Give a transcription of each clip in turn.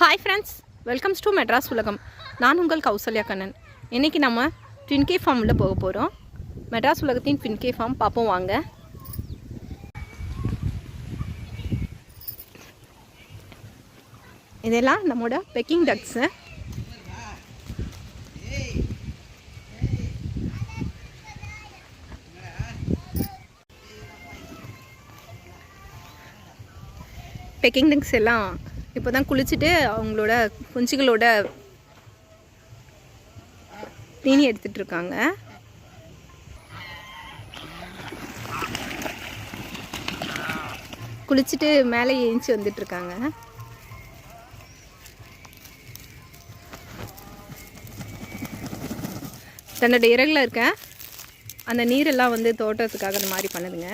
Hi friends, welcomes to Madras உலகம். நான் உங்கள் கௌசல்யா கண்ணன். இன்றைக்கி நம்ம ட்வின்கே ஃபார்மில் போக போகிறோம். மெட்ராஸ் உலகத்தின் ட்வின்கே ஃபார்ம் பார்ப்போம் வாங்க. இதெல்லாம் நம்மளோட பெக்கிங் டக்ஸு. பெக்கிங் டக்ஸ் எல்லாம் இப்போ தான் குளிச்சுட்டு அவங்களோட குஞ்சுகளோட தீனி எடுத்துகிட்ருக்காங்க. குளிச்சுட்டு மேலே ஏஞ்சி வந்துட்டுருக்காங்க. தன்னோட இறகுல இருக்க அந்த நீரெல்லாம் வந்து தோட்டத்துக்காக அந்த மாதிரி பண்ணுதுங்க.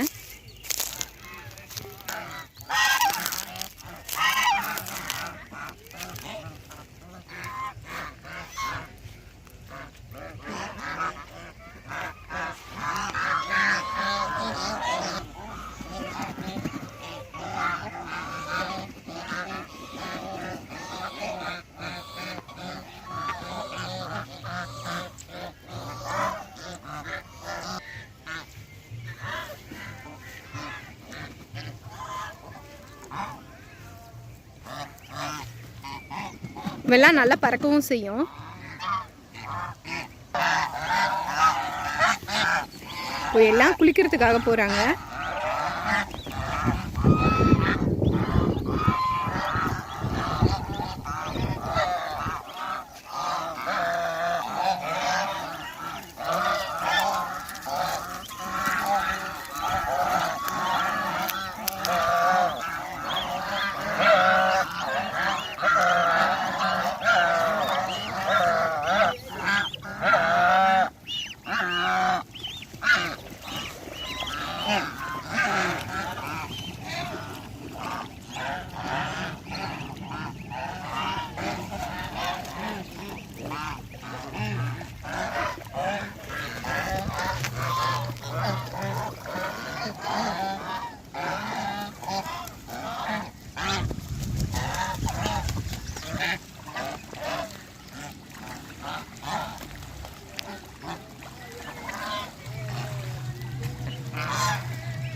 வெள்ளம் நல்லா பறக்கவும் செய்யும். இப்போ எல்லாம் குளிக்கிறதுக்காக போகிறாங்க.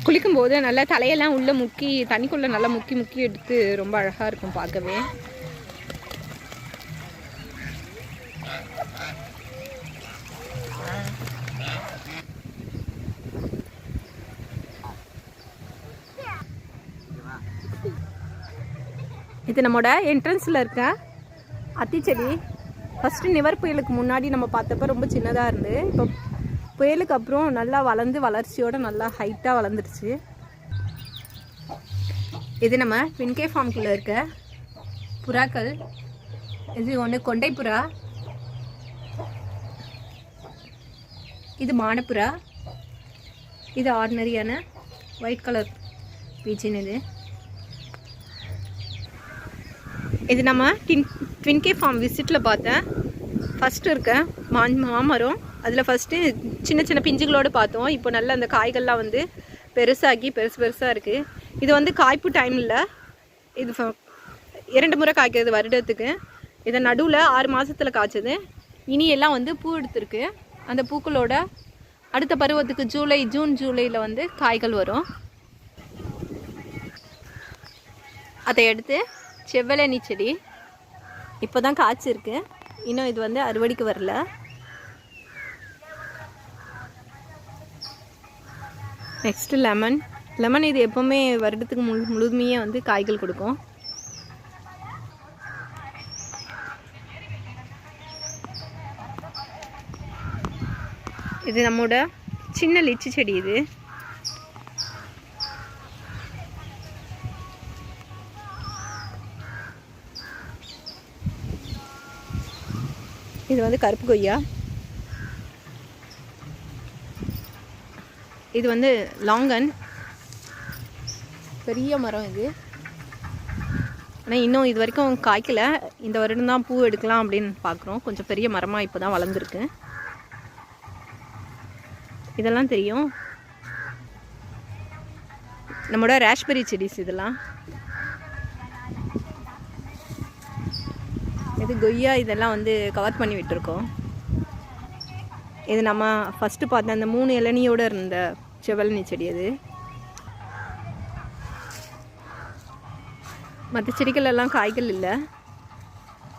குளிக்கும்போது நல்லா தலையெல்லாம் உள்ளே முக்கி தண்ணிக்குள்ளே நல்லா முக்கி முக்கி எடுத்து ரொம்ப அழகாக இருக்கும் பார்க்கவே. இது நம்மளோட என்ட்ரன்ஸில் இருக்க அத்திச்செடி. ஃபஸ்ட்டு நிவர் புயலுக்கு முன்னாடி நம்ம பார்த்தப்ப ரொம்ப சின்னதாக இருந்து, இப்போ புயலுக்கு அப்புறம் நல்லா வளர்ந்து வளர்ச்சியோடு நல்லா ஹைட்டாக வளர்ந்துருச்சு. இது நம்ம ட்வின்கே ஃபார்ம்குள்ளே இருக்க புறாக்கள். இது ஒன்று கொண்டை புறா, இது மானப்புறா, இது ஆர்டினரியான ஒயிட் கலர் பீச்சின். இது நம்ம ட்வின்கே ஃபார்ம் விசிட்டில் பார்த்தேன். ஃபஸ்ட்டு இருக்க மாமரம், அதில் ஃபஸ்ட்டு சின்ன சின்ன பிஞ்சுகளோடு பார்த்தோம். இப்போ நல்ல அந்த காய்கள்லாம் வந்து பெருசாகி பெருசாக இருக்குது. இது வந்து காய்ப்பு டைமில் இது 2 முறை காய்க்கிறது வருடத்துக்கு. இதை நடுவில் 6 மாதத்தில் காய்ச்சது. இனி எல்லாம் வந்து பூ எடுத்துருக்கு. அந்த பூக்களோட அடுத்த பருவத்துக்கு ஜூன் ஜூலையில் வந்து காய்கள் வரும். அதை எடுத்து செவ்வழனி செடி இப்போ தான் காய்ச்சிருக்கு. இன்னும் இது வந்து அறுவடைக்கு வரல. நெக்ஸ்ட்டு லெமன் இது எப்போவுமே வருடத்துக்கு முழுமையாக வந்து காய்கள் கொடுக்கும். இது நம்மளோட சின்ன லிச்சி செடி. இது வந்து கருப்பு கொய்யா. இது வந்து லாங்கன், பெரிய மரம் இது. ஆனால் இன்னும் இது வரைக்கும் காய்க்கலை. இந்த வருடம் தான் பூ எடுக்கலாம் அப்படின்னு பார்க்குறோம். கொஞ்சம் பெரிய மரமாக இப்போ தான் வளர்ந்துருக்கு. இதெல்லாம் தெரியும். நம்மளோட ராஸ்பெரி செடிஸ் இதெல்லாம். இது கொய்யா இதெல்லாம் வந்து கவர் பண்ணி விட்டுருக்கோம். இது நம்ம ஃபஸ்ட்டு பார்த்த அந்த 3 இளநியோடு இருந்த செவ்வழனி செடி. அது மற்ற செடிகள் எல்லாம் காய்கள் இல்லை.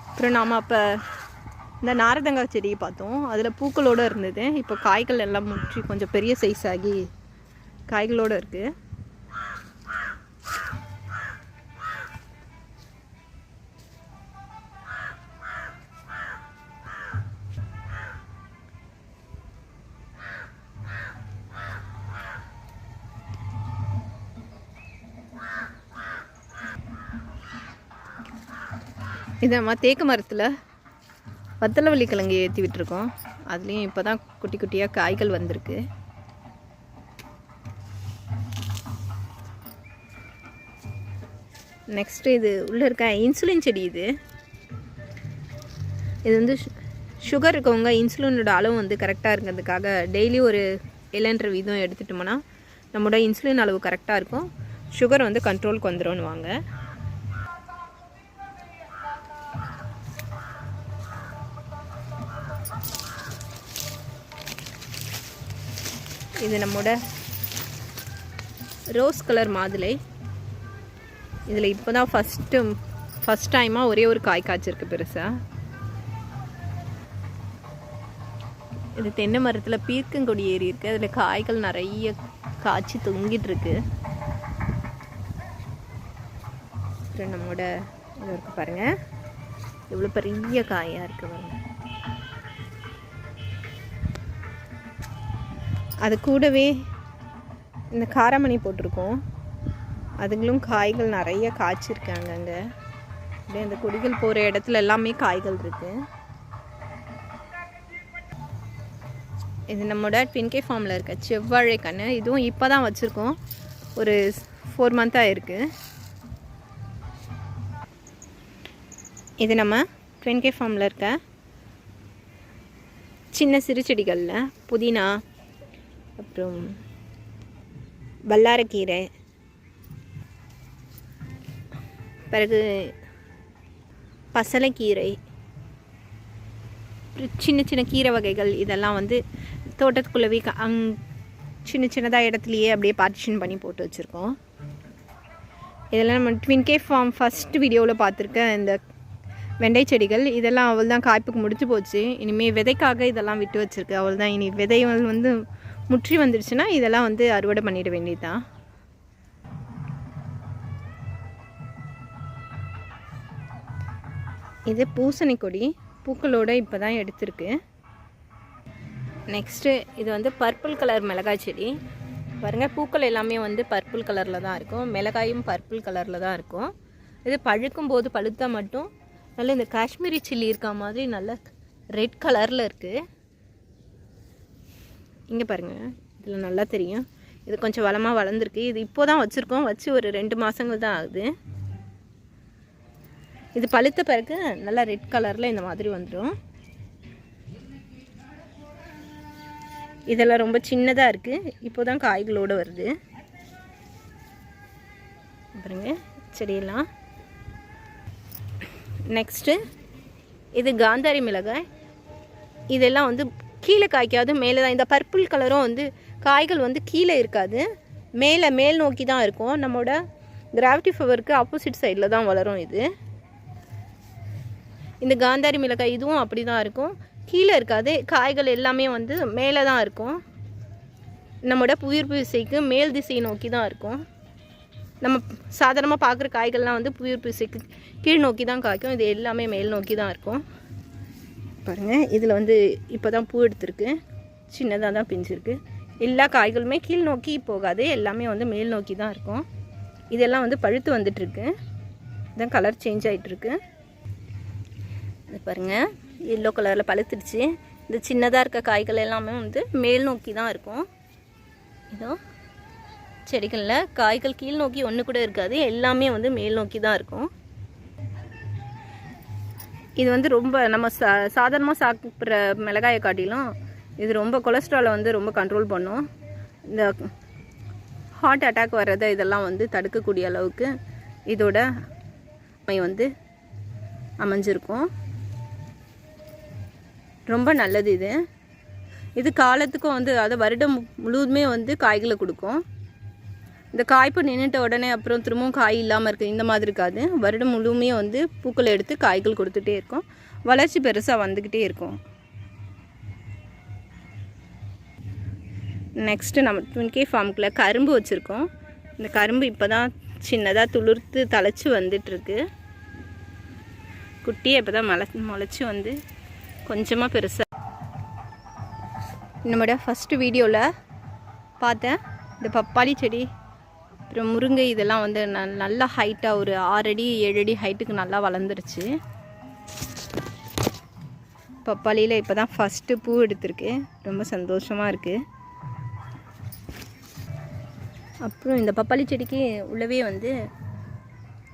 அப்புறம் நாம் அப்போ இந்த நாரதங்காய் செடியை பார்த்தோம். அதில் பூக்களோடு இருந்தது. இப்போ காய்கள் எல்லாம் முற்றி கொஞ்சம் பெரிய சைஸ் ஆகி காய்களோடு இருக்குது. இது நம்ம தேக்கு மரத்தில் வத்தலவள்ளி கிழங்கு ஏற்றி விட்டுருக்கோம். அதுலேயும் இப்போ தான் குட்டி குட்டியாக காய்கள் வந்திருக்கு. நெக்ஸ்ட்டு இது உள்ளே இருக்க இன்சுலின் செடி. இது வந்து சுகர் இருக்கவங்க இன்சுலினோட அளவு வந்து கரெக்டாக இருக்கிறதுக்காக டெய்லி ஒரு 7 வீதம் எடுத்துட்டோம்னா நம்மளோட இன்சுலின் அளவு கரெக்டாக இருக்கும். சுகர் வந்து கண்ட்ரோலுக்கு வந்துடும்னு வாங்க. இது நம்மோட ரோஸ் கலர் மாதுளை. இதில் இப்போ தான் ஃபஸ்ட் டைமாக ஒரே ஒரு காய் காய்ச்சிருக்கு பெருசாக. இது தென்னை மரத்தில் பீர்க்கங்கொடி ஏறி இருக்குது. அதில் காய்கள் நிறைய காய்ச்சி தொங்கிட்டு இருக்கு. அப்புறம் நம்மோட இது இருக்குது பாருங்கள், எவ்வளோ பெரிய காயாக இருக்குது பாருங்கள். அது கூடவே இந்த காராமணி போட்டிருக்கோம். அதுங்களும் காய்கள் நிறைய காய்ச்சிருக்காங்க. அங்கே அப்படியே அந்த கொடிகள் போகிற இடத்துல எல்லாமே காய்கள் இருக்குது. இது நம்மளோட ட்வின்கே ஃபார்மில் இருக்க செவ்வாழை கன்று. இதுவும் இப்போ தான் வச்சுருக்கோம். ஒரு 4 மந்த்தாக இருக்குது. இது நம்ம ட்வின்கே ஃபார்மில் இருக்க சின்ன சிறு செடிகளில் புதினா, அப்புறம் வல்லாரக்கீரை, பிறகு பசலைக்கீரை, சின்ன சின்ன கீரை வகைகள் இதெல்லாம் வந்து தோட்டத்துக்குள்ளவே சின்ன சின்னதாக இடத்துலையே அப்படியே பார்ட்டிஷன் பண்ணி போட்டு வச்சுருக்கோம். இதெல்லாம் நம்ம ட்வின்கே ஃபார்ம் ஃபஸ்ட் வீடியோவில் பார்த்துருக்க இந்த வெண்டை செடிகள். இதெல்லாம் அவள் தான் காய்ப்புக்கு முடிச்சு போச்சு. இனிமேல் விதைக்காக இதெல்லாம் விட்டு வச்சுருக்கு. அவள் தான் இனி விதைகள் வந்து முற்றி வந்துடுச்சுன்னா இதெல்லாம் வந்து அறுவடை பண்ணிட வேண்டியதுதான். இது பூசணி கொடி, பூக்களோடு இப்போ தான் எடுத்திருக்கு. நெக்ஸ்ட்டு இது வந்து பர்பிள் கலர் மிளகாய் செடி. பாருங்கள், பூக்கள் எல்லாமே வந்து பர்பிள் கலரில் தான் இருக்கும். மிளகாயும் பர்பிள் கலரில் தான் இருக்கும். இது பழுக்கும் போது பழுத்தா மட்டும் நல்ல இந்த காஷ்மீரி சில்லி இருக்க மாதிரி நல்ல ரெட் கலரில் இருக்குது. இங்கே பாருங்கள், இதில் நல்லா தெரியும். இது கொஞ்சம் வளமாக வளர்ந்துருக்கு. இது இப்போ தான் வச்சுருக்கோம். வச்சு ஒரு 2 மாதங்கள் தான் ஆகுது. இது பழுத்த பிறகு நல்லா ரெட் கலரில் இந்த மாதிரி வந்துடும். இதெல்லாம் ரொம்ப சின்னதாக இருக்குது. இப்போ தான் காய்களோடு வருது. பாருங்க செடியெல்லாம். நெக்ஸ்ட்டு இது காந்தாரி மிளகாய். இதெல்லாம் வந்து கீழே காய்க்காது, மேலே தான். இந்த பர்பிள் கலரும் வந்து காய்கள் வந்து கீழே இருக்காது, மேல் நோக்கி தான் இருக்கும். நம்மளோட கிராவிட்டி ஃபவருக்கு ஆப்போசிட் சைடில் தான் வளரும். இது இந்த காந்தாரி மிளகாய் இதுவும் அப்படி தான் இருக்கும், கீழே இருக்காது. காய்கள் எல்லாமே வந்து மேலே தான் இருக்கும். நம்மளோட புவியீர்ப்பு விசைக்கு மேல் திசை நோக்கி தான் இருக்கும். நம்ம சாதாரணமாக பார்க்குற காய்கள்லாம் வந்து புவியீர்ப்பு விசைக்கு கீழ் நோக்கி தான் காய்க்கும். இது எல்லாமே மேல் நோக்கி தான் இருக்கும். பாருங்கள், இதில் வந்து இப்போ தான் பூ எடுத்துருக்கு, சின்னதாக தான் பிஞ்சிருக்கு. எல்லா காய்களுமே கீழ் நோக்கி போகாது, எல்லாமே வந்து மேல் நோக்கி தான் இருக்கும். இதெல்லாம் வந்து பழுத்து வந்துட்டுருக்கு. இதான் கலர் சேஞ்ச் ஆகிட்டுருக்கு. இது பாருங்கள், எல்லோ கலரில் பழுத்துடுச்சு. இந்த சின்னதாக இருக்க காய்கள் எல்லாமே வந்து மேல் நோக்கி தான் இருக்கும். இதோ செடிகளில் காய்கள் கீழ் நோக்கி ஒன்று கூட இருக்காது, எல்லாமே வந்து மேல் நோக்கி தான் இருக்கும். இது வந்து ரொம்ப நம்ம சாதாரணமாக சாப்பிட்ற மிளகாயை காட்டிலும் இது ரொம்ப கொலஸ்ட்ராலை வந்து ரொம்ப கண்ட்ரோல் பண்ணும். இந்த ஹார்ட் அட்டாக் வர்றதை இதெல்லாம் வந்து தடுக்கக்கூடிய அளவுக்கு இதோட வந்து அமைஞ்சிருக்கும். ரொம்ப நல்லது இது. இது காலத்துக்கும் வந்து அது வருடம் முழுவதுமே வந்து காய்களை கொடுக்கும். இந்த காய்ப்பு நின்றுட்ட உடனே அப்புறம் திரும்பவும் காய் இல்லாமல் இருக்குது இந்த மாதிரி இருக்காது. வருடம் முழுவதுமே வந்து பூக்களை எடுத்து காய்கள் கொடுத்துட்டே இருக்கும். வளர்ச்சி பெருசாக வந்துக்கிட்டே இருக்கும். நெக்ஸ்ட்டு நம்ம ட்வின்கே ஃபார்முக்குள்ளே கரும்பு வச்சுருக்கோம். இந்த கரும்பு இப்போ தான் சின்னதாக துளிர்த்து தழைச்சி வந்துட்டுருக்கு. குட்டியை இப்போ தான் முளைச்சி வந்து கொஞ்சமாக பெருசாக. நம்மளோட ஃபஸ்ட்டு வீடியோவில் பார்த்தேன் இந்த பப்பாளி செடி அப்புறம் முருங்கை இதெல்லாம் வந்து நல்லா ஹைட்டாக ஒரு 6 அடி 7 அடி ஹைட்டுக்கு நல்லா வளர்ந்துருச்சு. பப்பாளியில் இப்போ தான் ஃபஸ்ட்டு பூ எடுத்திருக்கு. ரொம்ப சந்தோஷமாக இருக்குது. அப்புறம் இந்த பப்பாளி செடிக்கு உள்ளவே வந்து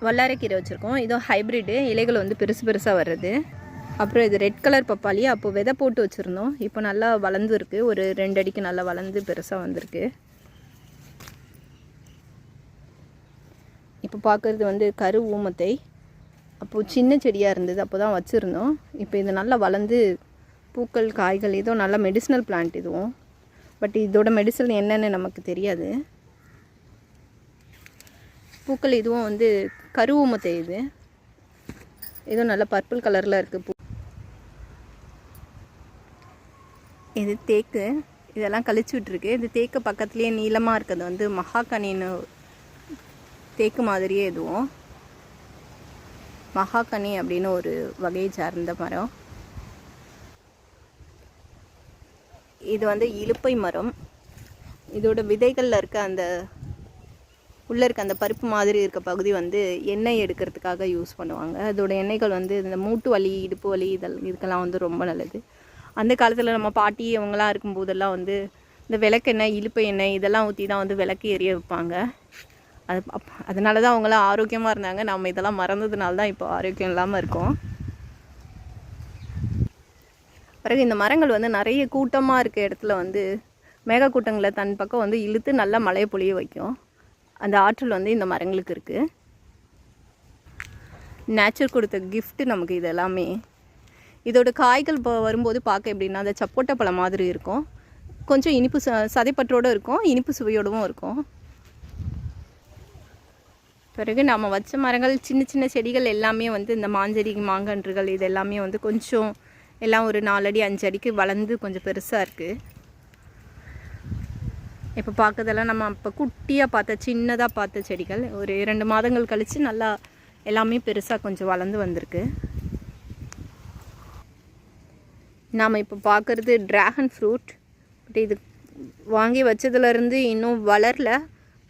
வல்லாரைக்கீரை வச்சுருக்கோம். இதோ ஹைப்ரிட்டு, இலைகள் வந்து பெருசு பெருசாக வர்றது. அப்புறம் இது ரெட் கலர் பப்பாளி. அப்போது விதை போட்டு வச்சுருந்தோம். இப்போ நல்லா வளர்ந்துருக்கு. ஒரு 2 அடிக்கு நல்லா வளர்ந்து பெருசாக வந்திருக்கு. இப்போ பார்க்குறது வந்து கரு ஊமத்தை. அப்போது சின்ன செடியாக இருந்தது, அப்போ தான் வச்சுருந்தோம். இப்போ இது நல்லா வளர்ந்து பூக்கள் காய்கள். இதோ நல்லா மெடிசினல் பிளான்ட் இதுவும். பட் இதோட மெடிசன் என்னென்னு நமக்கு தெரியாது. பூக்கள் இதுவும் வந்து கரு ஊமத்தை. இதுவும் நல்லா பர்பிள் கலரில் இருக்குது பூ. இது தேக்கு. இதெல்லாம் கழிச்சு விட்டுருக்கு. இது தேக்கு பக்கத்துலேயே நீளமாக இருக்கிறது வந்து மகாகனின்னு தேக்கு மாதிரியே. இதுவும் மகாகனி அப்படின்னு ஒரு வகையை சார்ந்த மரம். இது வந்து இலுப்பை மரம். இதோட விதைகளில் இருக்க அந்த உள்ளே இருக்க அந்த பருப்பு மாதிரி இருக்க பகுதி வந்து எண்ணெய் எடுக்கிறதுக்காக யூஸ் பண்ணுவாங்க. அதோட எண்ணெய்கள் வந்து இந்த மூட்டு வலி இடுப்பு வலி இதுக்கெல்லாம் வந்து ரொம்ப நல்லது. அந்த காலத்தில் நம்ம பாட்டி அவங்களாம் இருக்கும்போதெல்லாம் வந்து இந்த விளக்கெண்ணெய் இலுப்பை எண்ணெய் இதெல்லாம் ஊற்றி தான் வந்து விளக்கு எரிய வைப்பாங்க. அதனால தான் அவங்களாம் ஆரோக்கியமாக இருந்தாங்க. நம்ம இதெல்லாம் மறந்ததுனால தான் இப்போ ஆரோக்கியம் இல்லாமல் இருக்கோம். பிறகு இந்த மரங்கள் வந்து நிறைய கூட்டமாக இருக்க இடத்துல வந்து மேகக்கூட்டங்களை தன் பக்கம் வந்து இழுத்து நல்லா மழையை பொழிய வைக்கும். அந்த ஆற்றல் வந்து இந்த மரங்களுக்கு இருக்குது. நேச்சர் கொடுத்த கிஃப்ட்டு நமக்கு இது எல்லாமே. இதோட காய்கள் இப்போ வரும்போது பார்க்க எப்படின்னா அந்த சப்போட்டா பழம் மாதிரி இருக்கும். கொஞ்சம் இனிப்பு சதைப்பற்றோடு இருக்கும், இனிப்பு சுவையோடவும் இருக்கும். பிறகு நம்ம வச்ச மரங்கள் சின்ன சின்ன செடிகள் எல்லாமே வந்து இந்த மாஞ்செடி மாங்கன்றுகள் இது எல்லாமே வந்து கொஞ்சம் எல்லாம் ஒரு 4 அடி 5 அடிக்கு வளர்ந்து கொஞ்சம் பெருசாக இருக்குது. இப்போ பார்க்கறதெல்லாம் நம்ம இப்போ குட்டியாக பார்த்த சின்னதாக பார்த்த செடிகள் ஒரு 2 மாதங்கள் கழித்து நல்லா எல்லாமே பெருசாக கொஞ்சம் வளர்ந்து வந்திருக்கு. நாம் இப்போ பார்க்குறது ட்ராகன் ஃப்ரூட். பட் இது வாங்கி வச்சதுலேருந்து இன்னும் வளரல.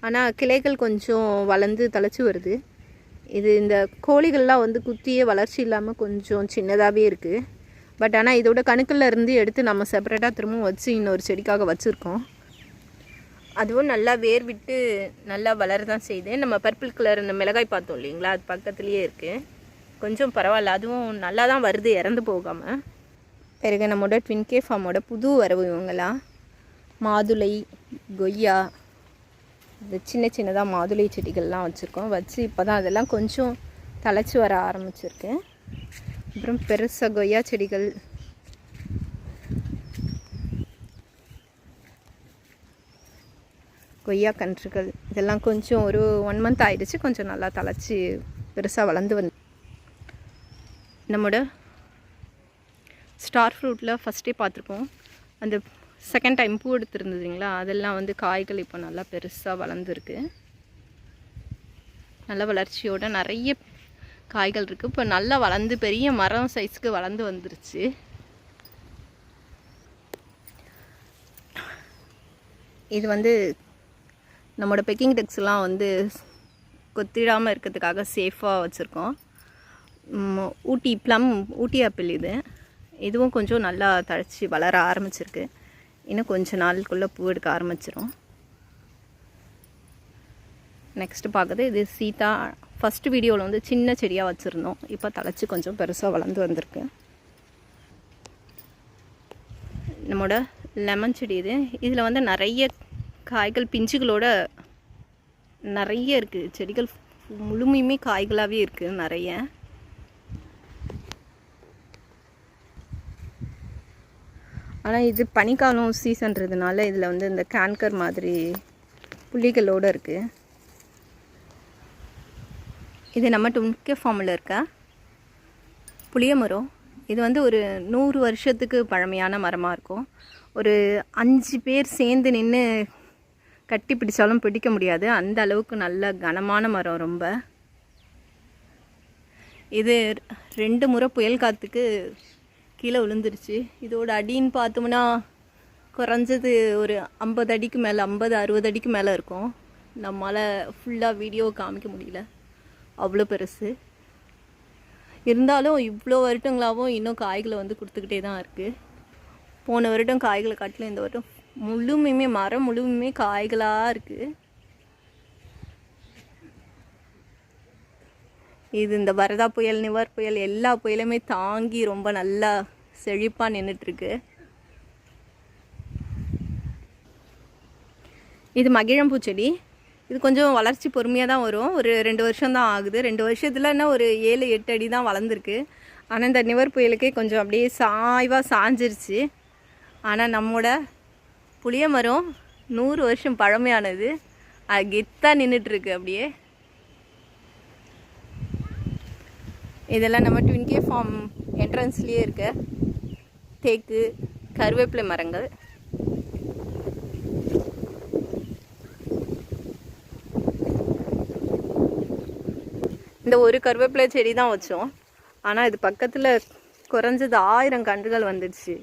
ஆனால் கிளைகள் கொஞ்சம் வளர்ந்து தழைச்சி வருது. இது இந்த கோழிகள்லாம் வந்து குத்தியே வளர்ச்சி இல்லாமல் கொஞ்சம் சின்னதாகவே இருக்குது. பட் ஆனால் இதோட கணுக்களில் இருந்து எடுத்து நம்ம செப்பரேட்டாக திரும்பவும் வச்சு இன்னொரு செடிக்காக வச்சுருக்கோம். அதுவும் நல்லா வேர் விட்டு நல்லா வளர தான் செய்யுது. நம்ம பர்பிள் கலர் இந்த மிளகாய் பார்த்தோம் இல்லைங்களா, அது பக்கத்துலேயே இருக்குது. கொஞ்சம் பரவாயில்ல, அதுவும் நல்லா தான் வருது இறந்து போகாமல். பிறகு நம்மளோட ட்வின்கே ஃபார்மோட புது வரவு இவங்களாம் மாதுளை கொய்யா இந்த சின்ன சின்னதாக மாதுளை செடிகள்லாம் வச்சுருக்கோம். வச்சு இப்போ தான் அதெல்லாம் கொஞ்சம் தழைச்சி வர ஆரம்பிச்சிருக்கு. அப்புறம் பெருசாக கொய்யா செடிகள், கொய்யா கன்றுகள் இதெல்லாம் கொஞ்சம் ஒரு 1 மந்த் ஆகிடுச்சு. கொஞ்சம் நல்லா தழைச்சி பெருசாக வளர்ந்து வந்து நம்மளோட ஸ்டார் ஃப்ரூட்டில் ஃபஸ்ட்டே பார்த்துருக்கோம். அந்த செகண்ட் டைம் பூ எடுத்துருந்ததுங்களா, அதெல்லாம் வந்து காய்கள் இப்போ நல்லா பெருசாக வளர்ந்துருக்கு. நல்ல வளர்ச்சியோட நிறைய காய்கள் இருக்குது. இப்போ நல்லா வளர்ந்து பெரிய மரம் சைஸ்க்கு வளர்ந்து வந்துருச்சு. இது வந்து நம்மளோட பெக்கிங் டெக்ஸ்லாம் வந்து கொத்திடாமல் இருக்கிறதுக்காக சேஃபாக வச்சுருக்கோம். ஊட்டி ப்ளம் ஊட்டி ஆப்பிள் இதுவும் கொஞ்சம் நல்லா தழைச்சி வளர ஆரம்பிச்சிருக்கு. இன்னும் கொஞ்சம் நாளுக்குள்ளே பூ எடுக்க ஆரம்பிச்சிடும். நெக்ஸ்ட்டு பார்க்குறது இது சீதா. ஃபஸ்ட்டு வீடியோவில் வந்து சின்ன செடியாக வச்சுருந்தோம். இப்போ தழைச்சி கொஞ்சம் பெருசாக வளர்ந்து வந்திருக்கு. நம்மளோட லெமன் செடி இதில் வந்து நிறைய காய்கள் பிஞ்சுகளோட நிறைய இருக்குது. செடிகள் முழுமையுமே காய்களாகவே இருக்குது நிறைய. ஆனால் இது பனிக்காலம் சீசன்றதுனால இதில் வந்து இந்த கேன்கர் மாதிரி புள்ளிகளோடு இருக்குது. இது நம்ம டுன்கே ஃபார்மில் இருக்க புளிய மரம். இது வந்து ஒரு 100 வருஷத்துக்கு பழமையான மரமாக இருக்கும். ஒரு 5 பேர் சேர்ந்து நின்று கட்டி பிடிச்சாலும் பிடிக்க முடியாது, அந்த அளவுக்கு நல்ல கனமான மரம். ரொம்ப இது 2 முறை புயல் காற்றுக்கு கீழே விழுந்துருச்சு. இதோட அடின்னு பார்த்தோம்னா குறைஞ்சது ஒரு 50 அடிக்கு மேலே, 50-60 அடிக்கு மேலே இருக்கும். நம்மளால் ஃபுல்லாக வீடியோ காமிக்க முடியல, அவ்வளோ பெருசு. இருந்தாலும் இவ்வளோ வருடங்களாகவும் இன்னும் காய்களை வந்து கொடுத்துக்கிட்டே தான் இருக்குது. போன வருடம் காய்களை காட்டிலும் இந்த வருடம் முழுமையுமே மரம் முழுமையுமே காய்களாக இருக்குது. இது இந்த வரதா புயல், நிவர் புயல் எல்லா புயலுமே தாங்கி ரொம்ப நல்லா செழிப்பாக நின்றுட்டுருக்கு. இது மகிழம்பூ செடி. இது கொஞ்சம் வளர்ச்சி பொறுமையாக தான் வரும். ஒரு 2 வருஷம் தான் ஆகுது. 2 வருஷத்தில் என்ன ஒரு 7-8 அடி தான் வளர்ந்துருக்கு. ஆனால் இந்த நிவர் புயலுக்கே கொஞ்சம் அப்படியே சாய்வாக சாஞ்சிருச்சு. ஆனால் நம்மோட புளிய மரம் 100 வருஷம் பழமையானது, அது கெத்தாக நின்றுட்டுருக்கு அப்படியே. இதெல்லாம் நம்ம ட்வின்கே ஃபார்ம் என்ட்ரன்ஸ்லேயே இருக்க தேக்கு, கருவேப்பிலை மரங்கள். இந்த ஒரு கருவேப்பிலை செடி தான் வச்சோம். ஆனால் இது பக்கத்தில் குறைஞ்சது 1000 கன்றுகள் வந்துடுச்சு.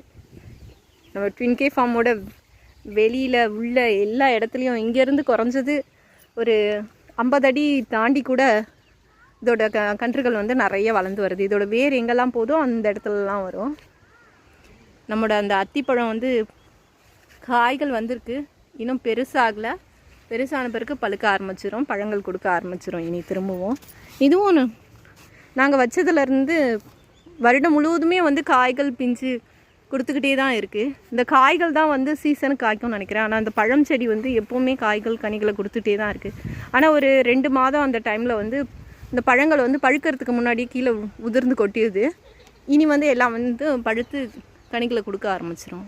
நம்ம ட்வின்கே ஃபார்மோட வெளியில் உள்ள எல்லா இடத்துலையும் இங்கேருந்து குறைஞ்சது ஒரு 50 அடி தாண்டி கூட இதோட கன்றுகள் வந்து நிறைய வளர்ந்து வருது. இதோட வேர் எங்கெல்லாம் போதோ அந்த இடத்துலலாம் வரும். நம்மளோட அந்த அத்திப்பழம் வந்து காய்கள் வந்திருக்கு, இன்னும் பெருசாகலை. பெருசான பிறகு பழுக்க ஆரம்பிச்சிடும், பழங்கள் கொடுக்க ஆரம்பிச்சிடும் இனி திரும்பவும். இதுவும் நாங்கள் வச்சதுலேருந்து வருடம் முழுவதுமே வந்து காய்கள் பிஞ்சு கொடுத்துக்கிட்டே தான் இருக்குது. இந்த காய்கள் தான் வந்து சீசனுக்கு காய்க்கும்னு நினைக்கிறேன். ஆனால் அந்த பழம் செடி வந்து எப்போவுமே காய்கள் கனிகளை கொடுத்துட்டே தான் இருக்குது. ஆனால் ஒரு 2 மாதம் அந்த டைமில் வந்து இந்த பழங்கள் வந்து பழுக்கிறதுக்கு முன்னாடி கீழே உதிர்ந்து கொட்டிடுது. இனி வந்து எல்லாம் வந்து பழுத்து கனிகளை கொடுக்க ஆரம்பிச்சிடும்.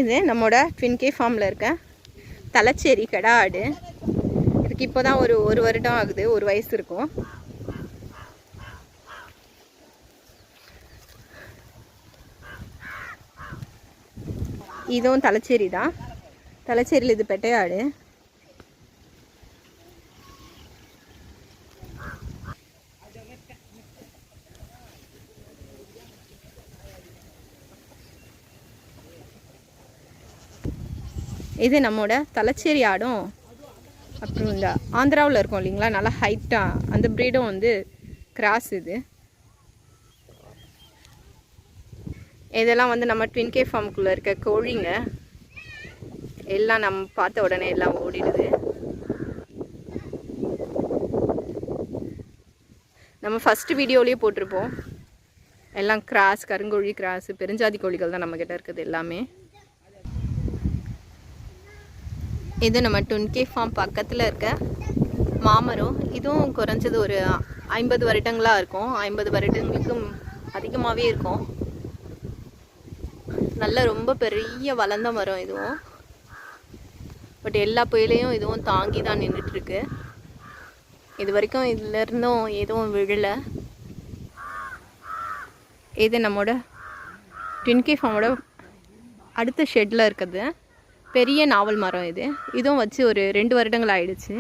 இது நம்மளோட ட்வின்கே ஃபார்மில் இருக்க தலைச்சேரி கடா ஆடு. இதுக்கு இப்போ தான் ஒரு வருடம் ஆகுது, 1 வயசு இருக்கும். இதுவும் தலைச்சேரி தான். தலைச்சேரியில் இது பெட்டையாடு. இது நம்மோட தலைச்சேரி ஆடும். அப்புறம் இந்த ஆந்திராவில் இருக்கும் இல்லைங்களா, நல்லா ஹைட்டாக, அந்த ப்ரீடும் வந்து கிராஸ். இதெல்லாம் வந்து நம்ம ட்வின்கே ஃபார்முக்குள்ளே இருக்க கோழிங்க. எல்லாம் நம்ம பார்த்த உடனே எல்லாம் ஓடிடுது. நம்ம ஃபஸ்ட்டு வீடியோலேயே போட்டிருப்போம். எல்லாம் கிராஸ், கருங்கோழி கிராஸ், பெருஞ்சாதி கோழிகள் தான் நம்மக்கிட்ட இருக்குது எல்லாமே. இது நம்ம ட்வின்கே ஃபார்ம் பக்கத்தில் இருக்க மாமரம். இதுவும் குறைஞ்சது ஒரு 50 வருடங்களாக இருக்கும். 50 வருடங்களுக்கும் அதிகமாகவே இருக்கும். நல்ல ரொம்ப பெரிய வளர்ந்த மரம் இதுவும். பட் எல்லா புயலையும் இதுவும் தாங்கி தான் நின்றுட்டுருக்கு. இது வரைக்கும் இதுலேருந்தும் எதுவும் விழலை. இது நம்மளோட ட்வின்கே ஃபார்மோட அடுத்த ஷெட்டில் இருக்குது பெரிய நாவல் மரம். இதுவும் வச்சு ஒரு 2 வருடங்கள் ஆயிடுச்சு.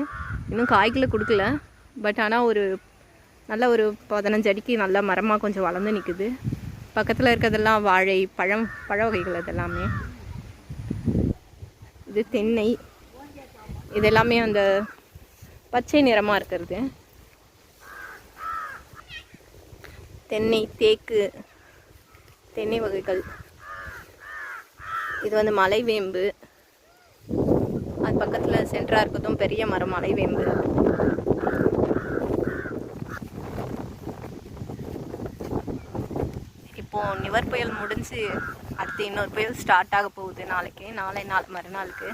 இன்னும் காய்களை கொடுக்கல. பட் ஆனால் ஒரு நல்ல ஒரு 15 அடிக்கு நல்ல மரமாக கொஞ்சம் வளர்ந்து நிற்குது. பக்கத்தில் இருக்கிறதெல்லாம் வாழை, பழ வகைகள் இதெல்லாமே. இது தென்னை. இதெல்லாமே அந்த பச்சை நிறமாக இருக்கிறது. தென்னை, தேக்கு, தென்னை வகைகள். இது வந்து மலைவேம்பு. அது பக்கத்தில் சென்டராக இருக்கிறதும் பெரிய மரம் மலைவேம்பு. இப்போது நிவர் புயல் முடிஞ்சு அடுத்து இன்னொரு புயல் ஸ்டார்ட் ஆக போகுது நாளைக்கு, நாளை மறுநாளுக்கு.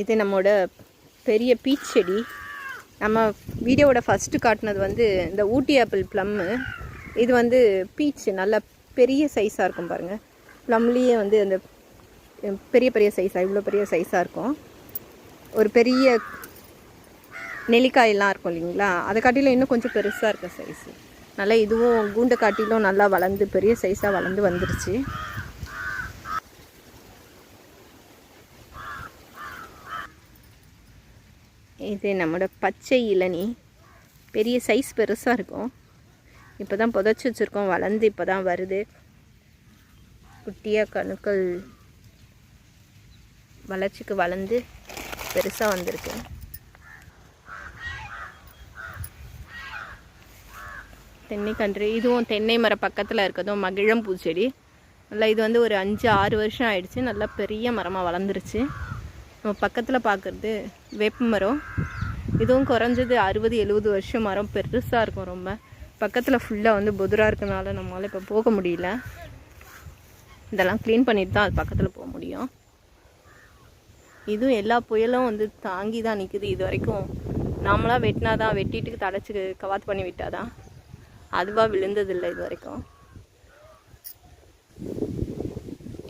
இது நம்மளோட பெரிய பீச் செடி. நம்ம வீடியோவோட ஃபஸ்ட்டு காட்டினது வந்து இந்த ஊட்டி ஆப்பிள் ப்ளம்மு. இது வந்து பீச், நல்ல பெரிய சைஸாக இருக்கும் பாருங்கள். ப்ளம்லேயே வந்து அந்த பெரிய பெரிய சைஸாக, இவ்வளோ பெரிய சைஸாக இருக்கும். ஒரு பெரிய நெல்லிக்காயெல்லாம் இருக்கும் இல்லைங்களா, அதை காட்டிலும் இன்னும் கொஞ்சம் பெருசாக இருக்கும் சைஸு. நல்லா இதுவும் கூண்டை காட்டிலும் நல்லா வளர்ந்து பெரிய சைஸாக வளர்ந்து வந்துருச்சு. இது நம்மளோட பச்சை இளநீ, பெரிய சைஸ் பெருசாக இருக்கும். இப்போ தான் புதைச்சி வச்சுருக்கோம், வளர்ந்து இப்போ தான் வருது. குட்டியாக கணுக்கள் வளர்ச்சிக்கு வளர்ந்து பெருசாக வந்திருக்கு. தென்னை கன்று, இதுவும் தென்னை மர பக்கத்தில் இருக்கிறதும் மகிழம் பூச்செடி. நல்லா இது வந்து ஒரு 5-6 வருஷம் ஆயிடுச்சு, நல்லா பெரிய மரமாக வளர்ந்துருச்சு. நம்ம பக்கத்தில் பார்க்குறது வேப்ப மரம். இதுவும் குறைஞ்சது 60-70 வருஷம் மரம், பெருசாக இருக்கும் ரொம்ப. பக்கத்தில் ஃபுல்லாக வந்து புதுராக இருக்கனால நம்மளால் இப்போ போக முடியல. இதெல்லாம் க்ளீன் பண்ணிட்டு தான் அது பக்கத்தில் போக முடியும். இதுவும் எல்லா புயலும் வந்து தாங்கி தான் நிற்குது. இது வரைக்கும் நாமளாக வெட்டினாதான், வெட்டிட்டு தடைச்சி கவாத்து பண்ணி விட்டாதான், அதுவாக விழுந்ததில்லை இது வரைக்கும்.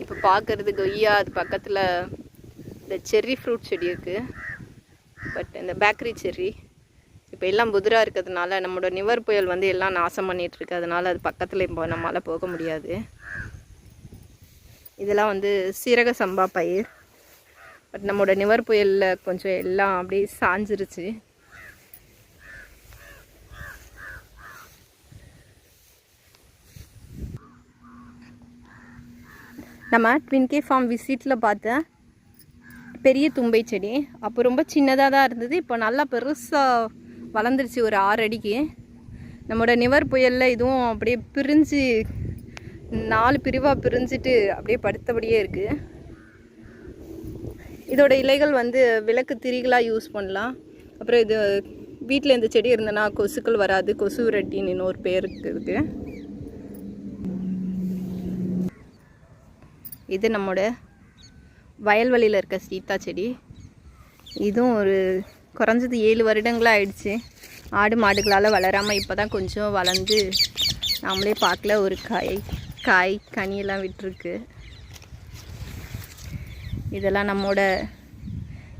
இப்போ பார்க்குறது கொய்யா, அது பக்கத்தில் இந்த செர்ரி ஃப்ரூட் செடி இருக்குது. பட் இந்த பேக்கரி செர்ரி இப்போ எல்லாம் புதுராக இருக்கிறதுனால நம்மளோட நிவர் புயல் வந்து எல்லாம் நாசம் பண்ணிகிட்ருக்கு. அதனால் அது பக்கத்தில் இப்போ நம்மளால் போக முடியாது. இதெல்லாம் வந்து சீரக சம்பா பயிர். பட் நம்மளோட நிவர் புயலில் கொஞ்சம் எல்லாம் அப்படியே சாஞ்சிருச்சு. நம்ம ட்வின் கே ஃபார்ம் விசிட்டில் பார்த்த பெரிய தும்பை செடி அப்போ ரொம்ப சின்னதாக தான் இருந்தது. இப்போ நல்லா பெருசாக வளர்ந்துருச்சு, ஒரு 6 அடிக்கு. நம்மளோட நிவர் புயலில் இதுவும் அப்படியே பிரிஞ்சு 4 பிரிவாக பிரிஞ்சுட்டு அப்படியே படுத்தபடியே இருக்குது. இதோட இலைகள் வந்து விளக்கு திரிகளாக யூஸ் பண்ணலாம். அப்புறம் இது வீட்டில் இந்த செடி இருந்ததுன்னா கொசுக்கள் வராது. கொசு விரட்டின்னு இன்னொரு பேர் இருக்குது. இது நம்மளோட வயல்வெளியில் இருக்க சீத்தா செடி. இதுவும் ஒரு குறைஞ்சது 7 வருடங்களாக ஆயிடுச்சு. ஆடு மாடுகளால் வளராமல் இப்போ தான் கொஞ்சம் வளர்ந்து நாமளே பார்க்கல ஒரு காய் கனியெல்லாம் விட்டுருக்கு. இதெல்லாம் நம்மளோட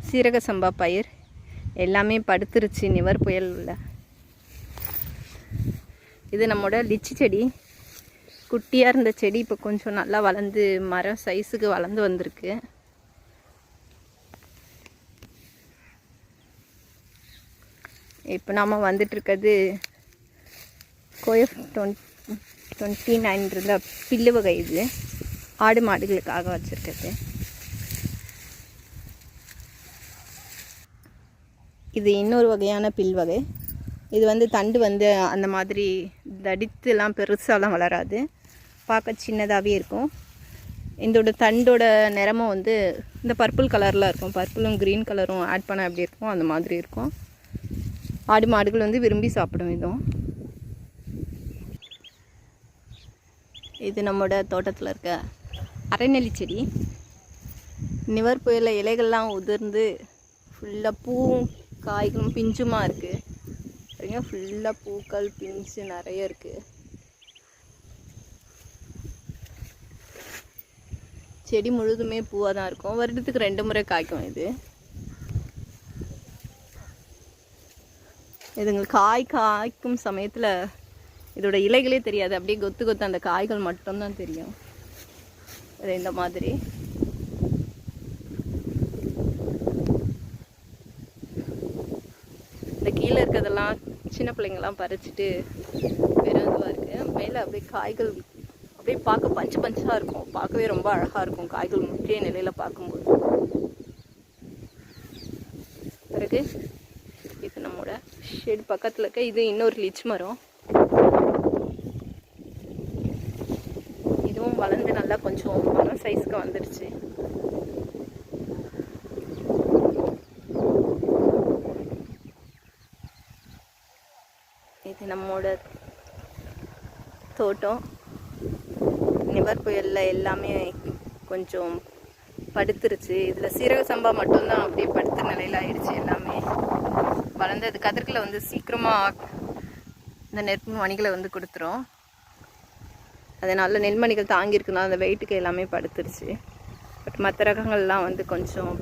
சீரக சம்பா பயிர் எல்லாமே படுத்துருச்சு நிவர் புயலில். இது நம்மளோட லிச்சி செடி. குட்டியாக இருந்த செடி இப்போ கொஞ்சம் நல்லா வளர்ந்து மரம் சைஸுக்கு வளர்ந்து வந்திருக்கு. இப்போ நாம் வந்துட்டுருக்கிறது கோஎஃப் 29 இருந்த பில்லு வகை. இது ஆடு மாடுகளுக்காக வச்சுருக்கிறது. இது இன்னொரு வகையான பில் வகை. இது வந்து தண்டு வந்து அந்த மாதிரி தடித்துலாம் பெருசாலாம் வளராது, பார்க்க சின்னதாகவே இருக்கும். இதோட தண்டோட நிறமும் வந்து இந்த பர்பிள் கலரில் இருக்கும். பர்பிளும் க்ரீன் கலரும் ஆட் பண்ண எப்படி இருக்கும் அந்த மாதிரி இருக்கும். ஆடு மாடுகள் வந்து விரும்பி சாப்பிடும். இதுவும் இது நம்மளோட தோட்டத்தில் இருக்க அரைநெல்லி செடி. நிவர் புயலில் இலைகள்லாம் உதிர்ந்து ஃபுல்லாக பூவும் காய்களும் பிஞ்சுமாக இருக்குது. சரிங்க, ஃபுல்லாக பூக்கள் பிஞ்சு நிறைய இருக்குது. செடி முழுதுமே பூவாக தான் இருக்கும். வருடத்துக்கு 2 முறை காய்க்கும். இதுங்களுக்கு காய்க்கும் சமயத்தில் இதோட இலைகளே தெரியாது, அப்படியே கொத்து கொத்து அந்த காய்கள் மட்டும்தான் தெரியும். அது இந்த மாதிரி இந்த கீழே இருக்கிறதெல்லாம் சின்ன பிள்ளைங்கள்லாம் பறிச்சுட்டு வெறும் இதுவாக இருக்குது. மேலே அப்படியே காய்கள் அப்படியே பார்க்க பஞ்சு பஞ்சாக இருக்கும். பார்க்கவே ரொம்ப அழகாக இருக்கும் காய்கள் முற்றிய நிலையில் பார்க்கும்போது. பிறகு இது நம்மளோட ஷெட் பக்கத்தில் இருக்க இது இன்னொரு லிச் மரம். இதுவும் வளர்ந்து நல்லா கொஞ்சம் மரம் சைஸ்க்கு வந்துடுச்சு. இது நம்மளோட தோட்டம். நிவர் புயலில் எல்லாமே கொஞ்சம் படுத்துருச்சு. இதில் சீரக சம்பா மட்டும்தான் அப்படியே படுத்த நிலையில் ஆயிடுச்சு எல்லாமே. வளர்ந்தது கதிர்களை வந்து சீக்கிரமாக இந்த நெல்மணிகளை வந்து கொடுத்துரும். அதனால் நெல்மணிகள் தாங்கியிருக்குன்னா அந்த வெயிட்டுக்கு எல்லாமே படுத்துருச்சு. பட் மற்ற ரகங்கள்லாம் வந்து கொஞ்சம்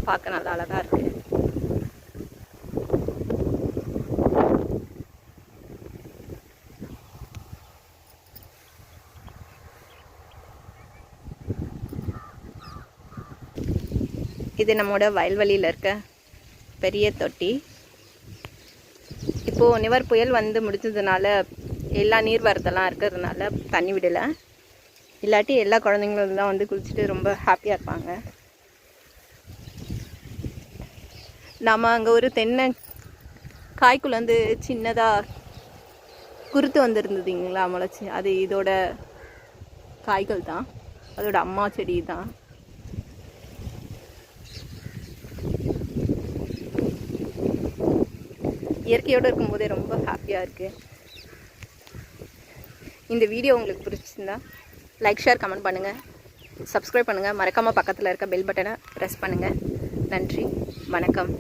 பார்க்க நல்லா அழகாக இருக்குது. இது நம்மளோட வயல்வெளியில் இருக்க பெரிய தொட்டி. இப்போது நிவர் புயல் வந்து முடிஞ்சதுனால எல்லா நீர் வரதெல்லாம் இருக்கிறதுனால தண்ணி விடலை. இல்லாட்டி எல்லா குழந்தைங்களும் தான் வந்து குளிச்சுட்டு ரொம்ப ஹாப்பியாக இருப்பாங்க. நாம் அங்கே ஒரு தென்னை காய்க்குள்ள வந்து சின்னதாக குருத்து வந்துருந்ததுங்களா முளைச்சி, அது இதோட காய்கள் தான், அதோட அம்மா செடி தான். இயற்கையோடு இருக்கும்போதே ரொம்ப ஹாப்பியாக இருக்குது. இந்த வீடியோ உங்களுக்கு பிடிச்சிருந்தா லைக், ஷேர், கமெண்ட் பண்ணுங்கள், சப்ஸ்கிரைப் பண்ணுங்கள். மறக்காமல் பக்கத்தில் இருக்க பெல் பட்டனை ப்ரெஸ் பண்ணுங்கள். நன்றி, வணக்கம்.